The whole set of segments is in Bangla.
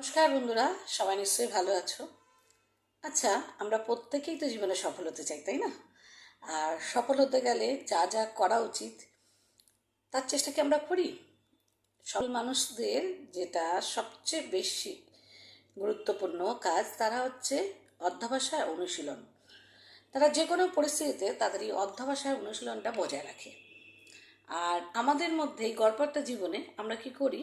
নমস্কার বন্ধুরা, সবাই নিশ্চয়ই ভালো আছো। আচ্ছা, আমরা প্রত্যেকেই তো জীবনে সফল হতে চাই, তাই না? আর সফল হতে গেলে যা যা করা উচিত তার চেষ্টা কি আমরা করি? সফল মানুষদের যেটা সবচেয়ে বেশি গুরুত্বপূর্ণ কাজ, তারা হচ্ছে অধ্যবসায় অনুশীলন। তারা যে কোনো পরিস্থিতিতে তাদের এই অধ্যবসায় অনুশীলনটা বজায় রাখে। আর আমাদের মধ্যে এই গড়পড়তা জীবনে আমরা কি করি,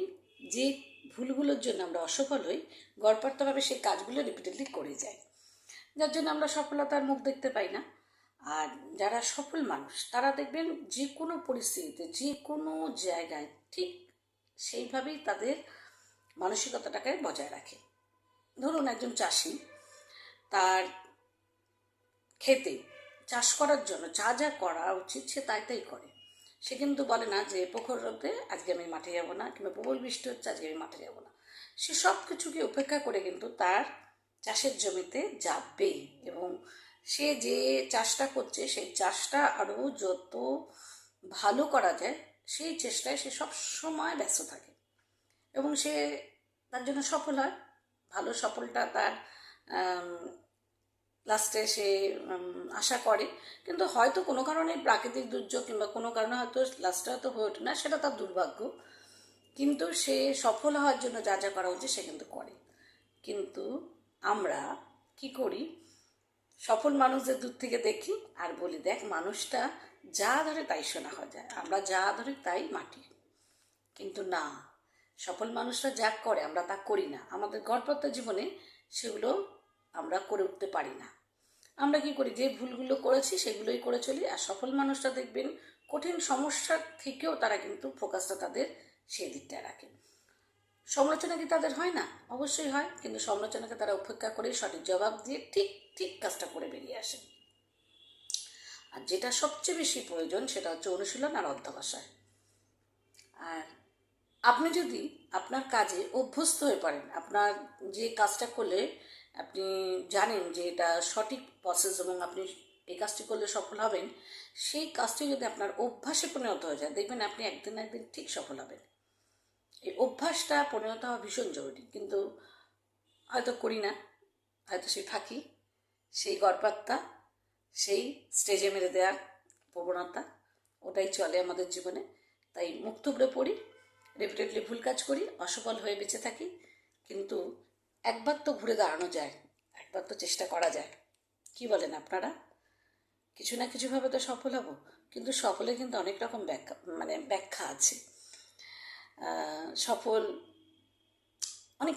যে ভুলগুলোর জন্য আমরা অসফল হই, গড়পড়তাভাবে সেই কাজগুলো রিপিটেডলি করে যাই, যার জন্য আমরা সফলতার মুখ দেখতে পাই না। আর যারা সফল মানুষ তারা দেখবেন যে কোনো পরিস্থিতিতে যে কোনো জায়গায় ঠিক সেইভাবেই তাদের মানসিকতাটাকে বজায় রাখে। ধরুন একজন চাষি, তার খেতে চাষ করার জন্য যা যা করা উচিত সে তাই তাই করে। সে কিন্তু বলে না যে প্রখর রোদে আজকে আমি মাঠে যাব না, কিংবা প্রবল বৃষ্টি হচ্ছে আজকে আমি মাঠে যাব না। সে সব কিছুকে উপেক্ষা করে কিন্তু তার চাষের জমিতে যাবে, এবং সে যে চাষটা করছে সেই চাষটা আরও যত ভালো করা যায় সেই চেষ্টায় সে সব সময় ব্যস্ত থাকে, এবং সে তার জন্য সফল হয়। ভালো সফলটা তার লাস্টে সে আশা করে, কিন্তু হয়তো কোনো কারণে প্রাকৃতিক দুর্যোগ কিংবা কোনো কারণে হয়তো লাস্টে হয়তো হয়ে ওঠে না, সেটা তার দুর্ভাগ্য। কিন্তু সে সফল হওয়ার জন্য যা যা করা উচিত সে কিন্তু করে। কিন্তু আমরা কি করি, সফল মানুষদের দূর থেকে দেখি আর বলি, দেখ মানুষটা যা ধরে তাই শোনা হয়ে যায়, আমরা যা ধরি তাই মাটি। কিন্তু না, সফল মানুষরা যা করে আমরা তা করি না। আমাদের গড়পড়তা জীবনে সেগুলো আমরা করে উঠতে পারি না। আমরা কি করি, যে ভুলগুলো করেছি সেগুলোই করে চলি। আর সফল মানুষরা দেখবেন কঠিন সমস্যার থেকেও তারা কিন্তু ফোকাসটা তাদের সেই দিকটায় রাখে। সমালোচনা কি তাদের হয় না? অবশ্যই হয়, কিন্তু সমালোচনাকে তারা উপেক্ষা করে সঠিক জবাব দিয়ে ঠিক ঠিক কাজটা করে বেরিয়ে আসে। আর যেটা সবচেয়ে বেশি প্রয়োজন সেটা হচ্ছে অনুশীলন আর অধ্যবসায়। আর আপনি যদি আপনার কাজে অভ্যস্ত হয়ে পড়েন, আপনার যে কাজটা করলে আপনি জানেন যে এটা সঠিক প্রসেস এবং আপনি এই কাজটি করলে সফল হবেন, সেই কাজটি যদি আপনার অভ্যাসে পরিণত হয়ে যায়, দেখবেন আপনি একদিন না একদিন ঠিক সফল হবেন। এই অভ্যাসটা পরিণত হওয়া ভীষণ জরুরি, কিন্তু হয়তো করি না, হয়তো সেই ফাঁকি, সেই গড়পাত্তা, সেই স্টেজে মেরে দেওয়ার প্রবণতা, ওটাই চলে আমাদের জীবনে। তাই মুখ থুবড়ে পড়ি, রিপিটেডলি ভুল কাজ করি, অসফল হয়ে বেঁচে থাকি। কিন্তু একবার তো ঘুরে দাঁড়ানো যায়, একবার তো চেষ্টা করা যায়। কি বলেন আপনারা? কিছু না কিছুভাবে তো সফল হব, কিন্তু সফলে কিন্তু অনেক রকম ব্যাখ্যা আছে। সফল অনেক